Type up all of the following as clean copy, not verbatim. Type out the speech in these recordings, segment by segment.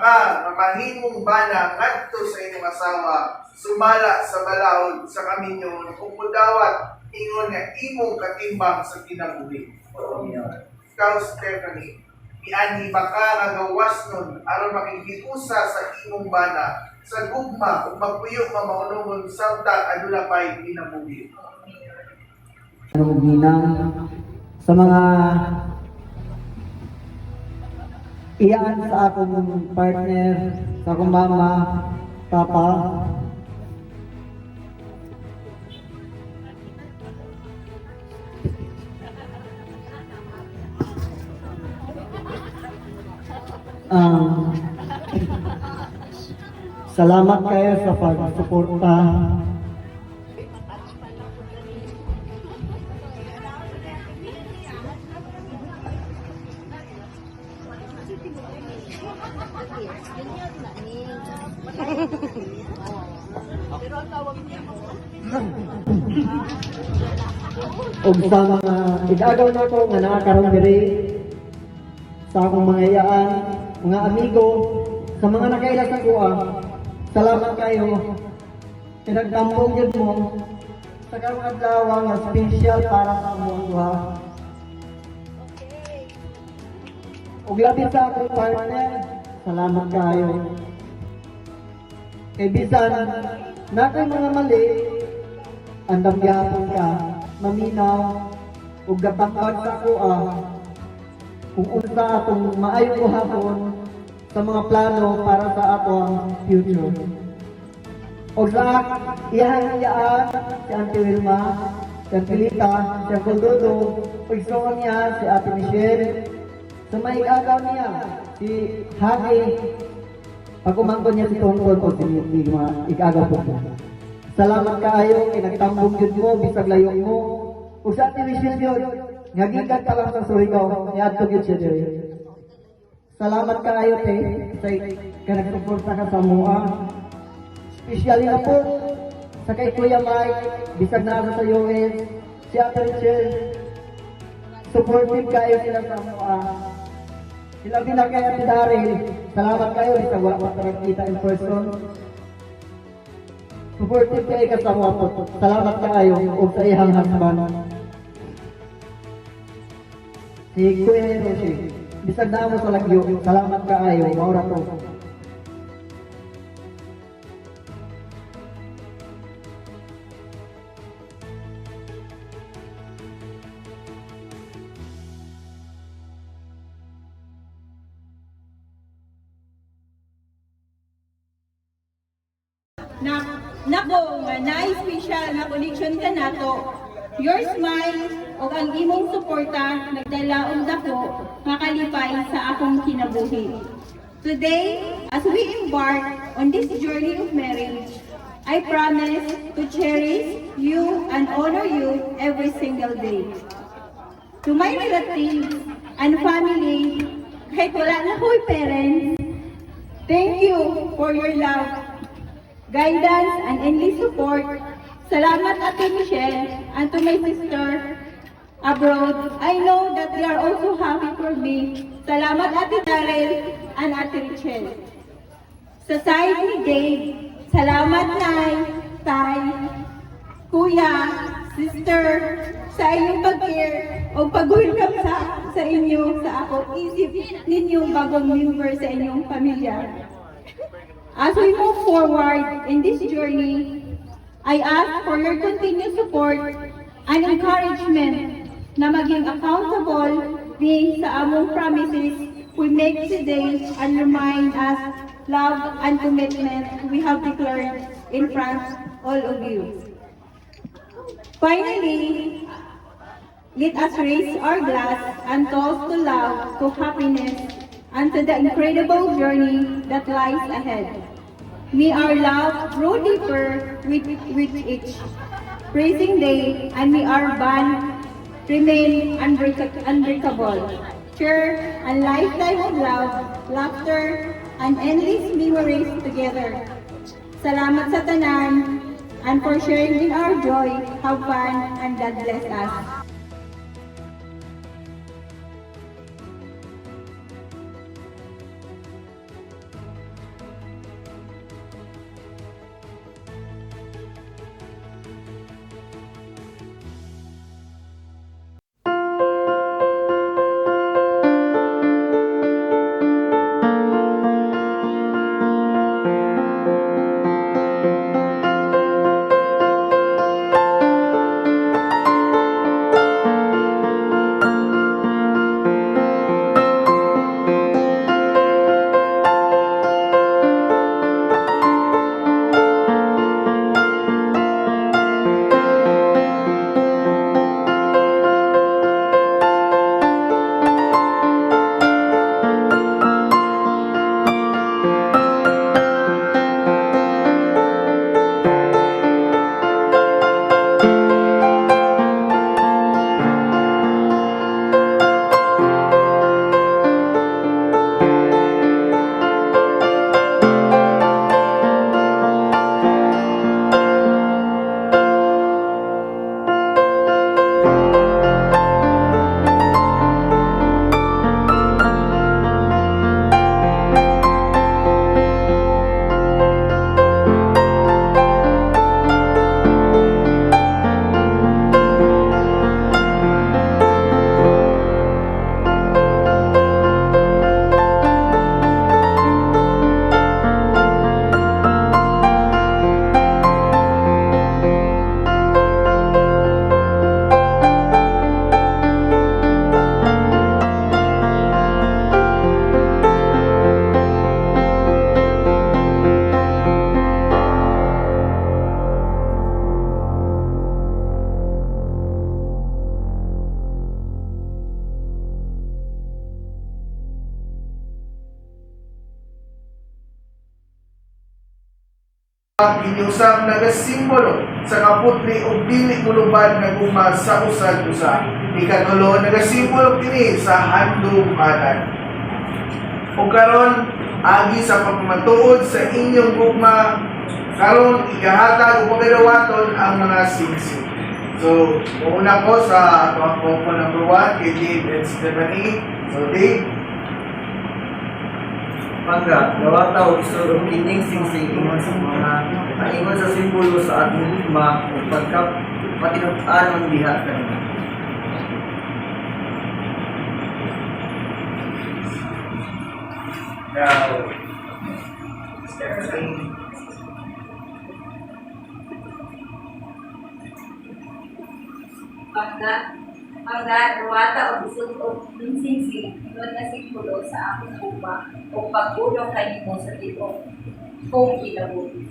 maka mamahimong bana ngadto sa inyong asawa sumala sa balaod sa kaminyo ug mudawat ingon nga imong katimbang sa kinabuhi. Ikaw, Stephanie, iani baka nga gawas nun aron makikikusa sa imong bana sa gugma ug magpuyo nga maunungon samtang adula pay kinabuhi. Sa mga iyan sa akong partner, sa akong mama, papa, salamat kayo sa pagsuporta. O sa mga igagaw na ko nga nakakaroon diri sa akong mga iyaan, mga amigo, sa mga nakaila sa kuha, salamat kayo. Pinagtambong yun mo sa karong adlaw nga special para sa among duha. Ug labi sa akong partner, salamat kayo. Kay bisan nakoy mga mali, andam gyapon ka, maminaw ug gapangkot sa kuha. Kung unsa atong maayo hapon sa mga plano para sa atong future. O sa iyaan si Auntie Wilma, si Angelita, si Uncle Dodo, pagsoon niya si Ate Michelle, sa may igagaw niya si Hagi, pagkumangkon niya si Tongkon o si igagaw po siya. Salamat kaayo, kinagtambong yun mo, bisag layo mo. O sa Ate Michelle yun, ngagigat ka lang sa Surigao, niadtog yun siya diri. Salamat kaayo, te, sa kanagsuporta ka sa mua. Especially na po sa kay Kuya Mike, bisag na sa US, si Ate Richel. Supportive kayo sila sa mua. Sila din kay Ate Daryl. Salamat kayo, bisag wala pa kita in person. Supportive kayo ka sa mua po. Salamat kayo o sa ihang husband. Si Kuya Roshi, bisag na mo sa lagyo, salamat kaayo, maura to. Nako, nga na-special na connection ka nato. Your smile o ang imong suporta nagdala og dako nga kalipay sa akong kinabuhi. Today, as we embark on this journey of marriage, I promise to cherish you and honor you every single day. To my relatives and family, kahit wala na ko'y parents, thank you for your love, guidance, and endless support. Salamat Ate Michelle and to my sister abroad. I know that they are also happy for me. Salamat Ate Daryl and Ate Richelle. Sa side ni Dave, salamat Nay, Tay, Kuya, Sister, sa inyong pag-care o pag-welcome sa inyo sa ako. Isip ninyong bagong member sa inyong pamilya. As we move forward in this journey, I ask for your continued support and encouragement na maging accountable din sa among promises we make today and remind us love and commitment we have declared in front all of you. Finally, let us raise our glass and toast to love, to happiness, and to the incredible journey that lies ahead. May our love grow deeper with each praising day, and may our bond remain unbreakable. Share a lifetime of love, laughter, and endless memories together. Salamat sa tanan, and for sharing in our joy, have fun, and God bless us. Ginyusang nagasimbolo sa kaputli o dili mulubad nga guma sa usad-usa. Ikatulo, nagasimbolo kini sa handumatan. O karon agi sa pagmatuod sa inyong gugma, karon igahatag o pagadawaton ang mga singsing. So, una ko sa ato ang number 1 kay Dave and Stephanie. So, Dave, Pangga, gawata o isurong kining singsing ingon sa mga ingon sa simbolo sa atong gugma ug pagkap patinutan ang diha kanina. now, Stephanie. Ruwata o bisog o singsing, ingon na simbolo sa akong gugma o pagulong kanimo sa tibok kung kinabuhi.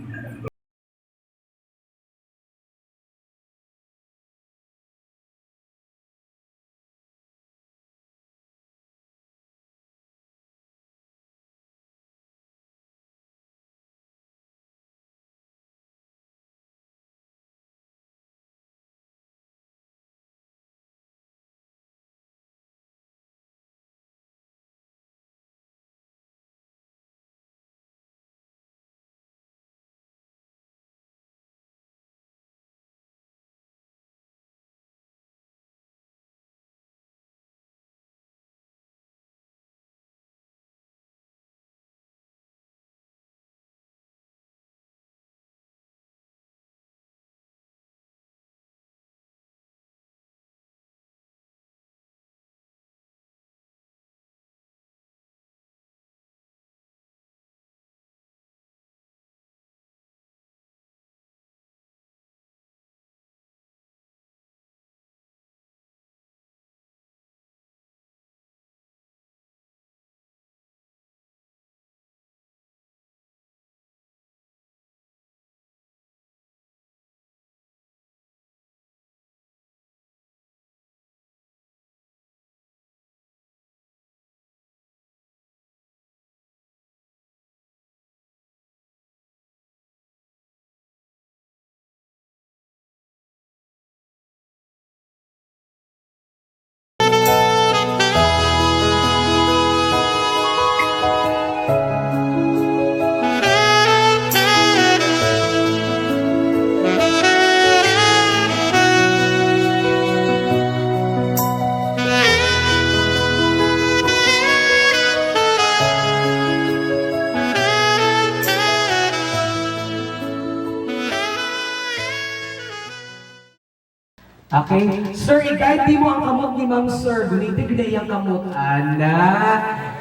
Okay? Sir, i-guide mo ang kamot ni Ma'am Sir. Gunitig ang kamot, ana.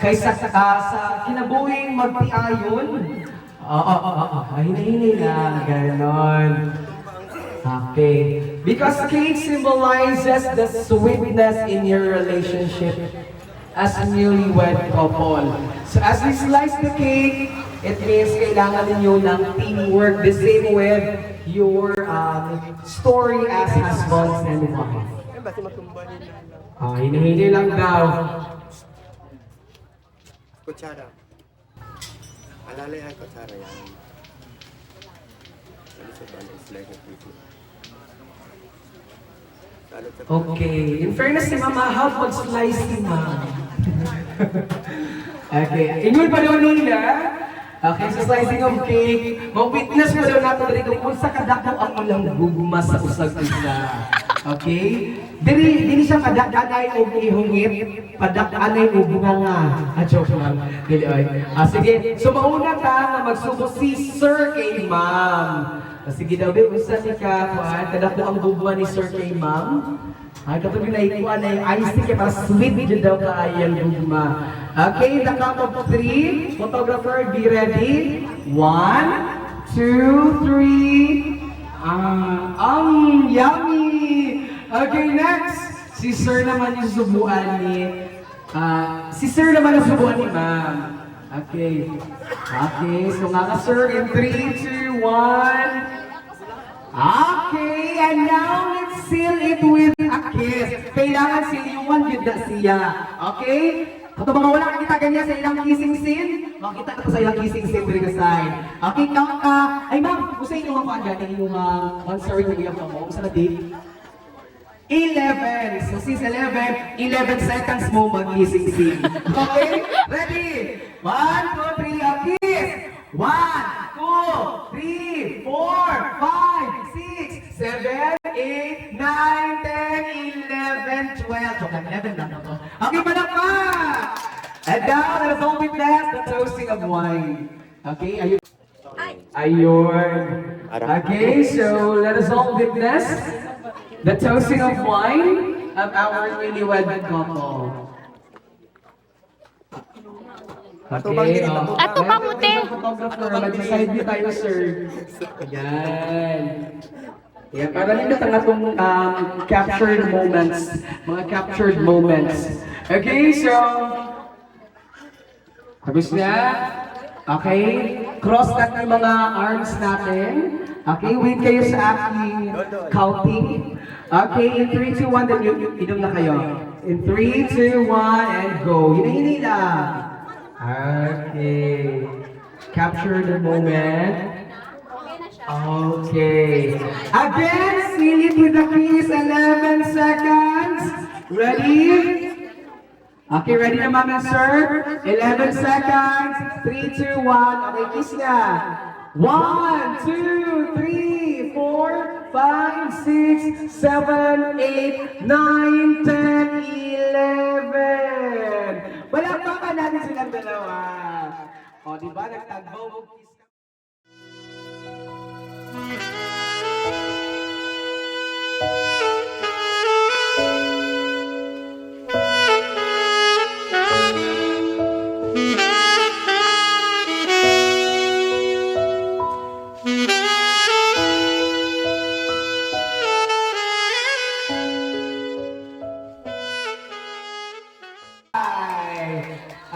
Kaysa sa kinabuhing magtiayon. Oo. Hinay-hinay lang. Ganon. Okay. Because cake symbolizes the sweetness in your relationship as a newlywed couple. So as we slice the cake, it means kailangan ninyo ng teamwork. The same with your story as husbands and wife. Hinihini lang daw. Kutsara. Alalay ay kutsara yan. Ano sa banda is like a people. Okay. In fairness si Mama, how mag-slice si Mama? Okay. Ingon pa daw nila. Okay, so slicing of cake. Mag-witness mo daw natin rin kung sa kadako ang ulang gugma sa usag-isa. Okay? Dili siya padak-anay o ihungit, padak-anay o bunganga. Joke lang. Dili ay. Sige, so mauna ka na magsubo si Sir kay Ma'am. Sige daw, usa ni ka, kadako ang gugma ni Sir kay Ma'am. Ay, kapag naikuan ay ice tea para sweet dyan daw kaayang gugma. Okay, the count of 3. Photographer, be ready. 1, 2, 3. Yummy! Okay, next. Si Sir naman yung subuan ni... si Sir naman yung subuan ni Ma'am. Okay. Okay, so nga ka Sir, in 3, 2, 1. Okay, and now let's seal it with a kiss. Kailangan silyuan yun na siya. Okay? Ito mga wala kita ganyan sa ilang kissing scene. Makita ko sa iyong kissing scene diri ka side. Okay, count ka. Ay ma'am, kung sa inyo ang paan gani yung answer ko yung mo sa na date. 11. So since 11 seconds mo mag-kissing scene. Okay? Ready? 1, 2, 3, a kiss! 1, 2, 3, 4, 5, 6, 7, 8, 9, 10, 11, 12. Joke lang, 11 lang ako. Okay, palakpak! And now, let us all witness the toasting of wine. Okay, ayun. Ayun. Okay, so let us all witness the toasting of wine of our newlywed couple. Okay, Ato pa puti. photographer, mag-decide niyo tayo, sir. Ayan. Yeah, para nila itong captured moments. Mga captured moments. Okay, so... Habis na? Okay. Cross natin yung mga arms natin. Okay, wait kayo sa aking counting. Okay, in 3, 2, 1, then inom na kayo. In 3, 2, 1, and go. Hinahinay lang. Okay. Capture the moment. Okay. Again, seal it with a kiss. 11 seconds. Ready? Okay, ready na ma'am and sir? 11 seconds. 3, 2, 1. Okay, kiss na. 1, 2, 3, 4, 5, 6, 7, 8, 9, 10, 11. Palakpakan natin silang dalawa. O, di ba? Nagtagbaw. Kiss ka.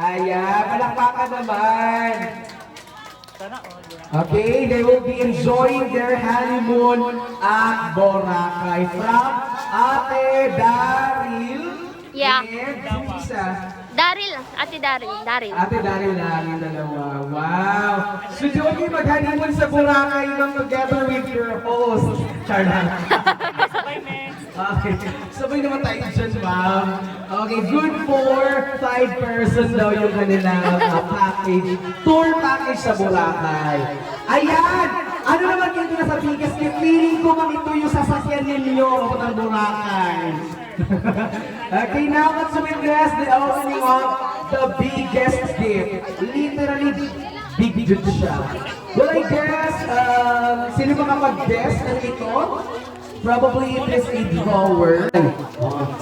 Ayan, palakpakan naman. Okay, they will be enjoying their honeymoon at Boracay from Ate Daryl. Yeah. And sino isa? Daryl, Ate Daryl. Ate Daryl lang yung dalawa. Wow! So, doon kayo mag-honeymoon sa Boracay lang together with your host. Charlotte. Okay. Sabay naman tayo dyan, ma'am. Okay, good for 5 person daw yung kanilang package. Tour package sa Boracay. Ayan! Ano naman yung nasa biggest gift? Feeling ko kung ito yung sasakyan ninyo ng Boracay. Okay, now let's witness the opening of the biggest gift. Literally, big good siya. Well, I guess, sino makapag-guess na ito? Probably it is a drawer.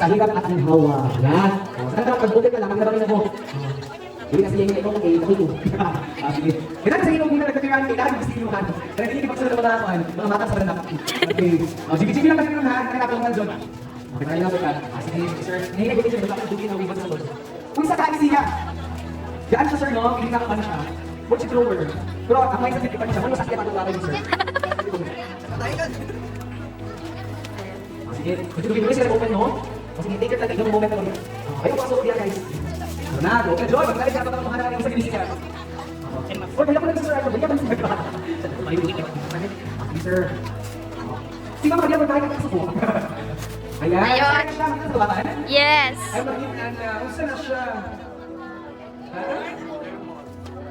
Sa hirap at ang hawa. Yan. Saan ka pag-buti ka lang, maglabarin ako. Hindi kasi yung ito, okay, ito. Sige. Kaya sa inyo muna nagkakiraan, kailangan yung sinuhan. Kaya hindi pa sila naman mga mata sa randang. Okay. Sige lang kasi naman, kailangan naman dyan. Okay, tayo lang ka. Sige, sir. Ngayon nag-ibig siya, magkakabugin na wibot sa lord. Kung sa kain siya, daan siya, sir, no? Hindi nakapano siya. What's your drawer? Pero ang may sakit pa niya siya, ano sakit ang lalaki niya, sir? Sige, kasi sila open, no? Sige, take your time, moment na ayun, pasok diyan, guys. Na, okay, Joy, maglalagay ka pa ng mga nakalagay sa ginisya. Oh, kaya ko lang, sir, kaya ko lang, sir. Sige, sir. Sige, mga diyan, maglalagay ka sa po. Ayan. Ayun. Siya, magkatawakan? Yes. Ay, mag-iwan na. Usa na siya.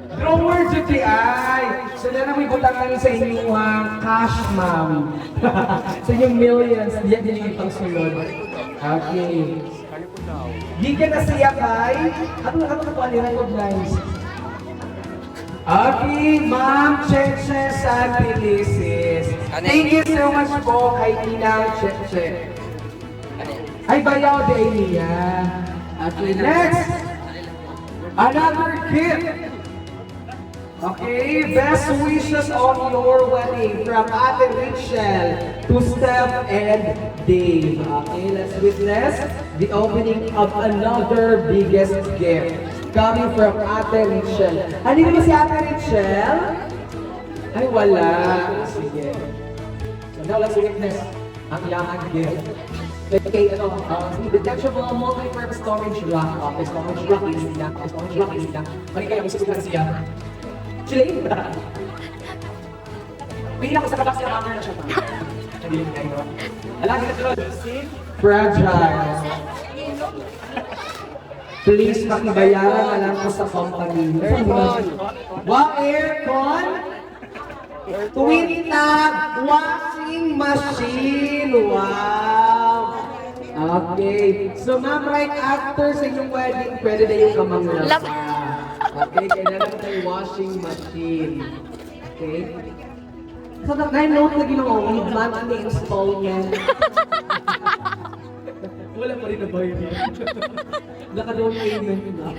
Drawer today ay. So na may butangan sa inyong cash, ma'am. Sa inyong millions. Diyan din yung pang sunod. Okay. Gigan na siya kay. Ano ka po recognize? Okay, Ma'am Cheche San Felices. Thank you so much po kay Ninang Cheche. Ay, bayaw din niya. Okay, next. Another gift. Okay, best wishes on your wedding from Ate Rachel to Steph and Dave. Okay, let's witness the opening of another biggest gift coming from Ate Rachel. Andito ba si Ate Rachel? Ay, wala. Sige. So now let's witness ang iyang gift. Okay, ano, detachable multi-purpose storage rack. Okay, storage rack is na. Storage rack is na. Mali kayo, gusto ko siya. Chile! Pihila ko sa kabak siya, hammer na siya. Hindi yung kayo. Alagi na sila. Fragile. Please, pakibayaran na lang po sa company. Aircon. Wow, aircon! Twin tab washing machine. Wow! Okay. So, ma'am, right after sa inyong wedding, pwede na yung kamanglasa. Okay, kailangan tayo washing machine. Okay? So, na-note na ginawa, with monthly installment. Wala pa rin na ba yun? Naka-down payment na.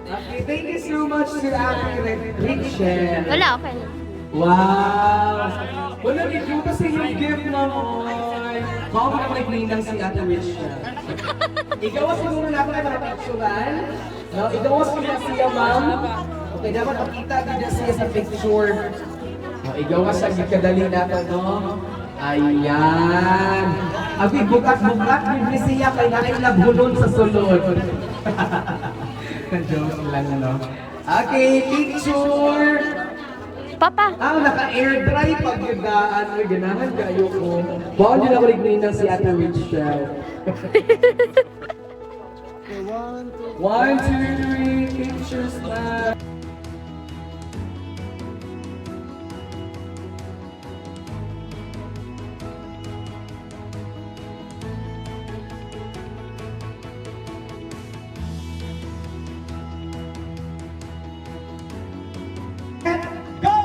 Okay, thank you so much to Ate Rachel. Wala, okay lang. Wow! Wala ni Drew kasi yung gift na mo. Baka mo naman nagninang si Ate Rachel. Igawas mo muna natin ay para picturean. No, igawas mo na siya, ma'am. Okay, dapat makita din siya sa picture. No, igawas sa kadali natin, no? Ayan. Abi, bukat-bukat, bibli siya kay naay naghulon sa sulod. Joke lang, no? Okay, picture! Papa. Naka-air dry pag yudaan. Ay, ganahan kayo ko. Bawal nyo na malignin ng si Ate Rachel. 1, 2, 3, pictures na. Go!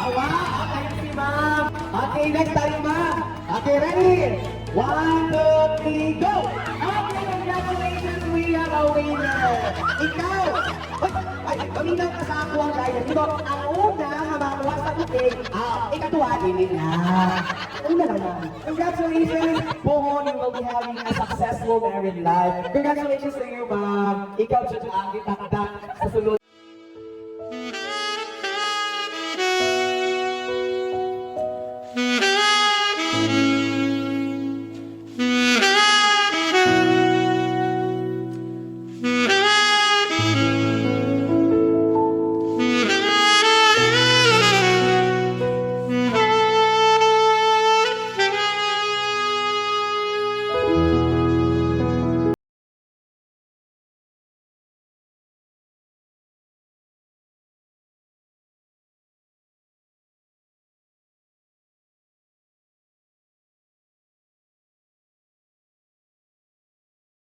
Awa! Okay si ma'am. Okay, next tayo ma'am. Okay, ready? 1, 2, 3, go! Okay, congratulations, we have a winner. Ikaw! Ay, paminaw ka sa ako ang guys. Ito, ang una nga makuha sa kuting, ikatuwa din na. Una naman. Congratulations, Pohon, you will be having a successful married life. Congratulations to you, ma'am. Ikaw, Judge Angie, takdak sa sunod.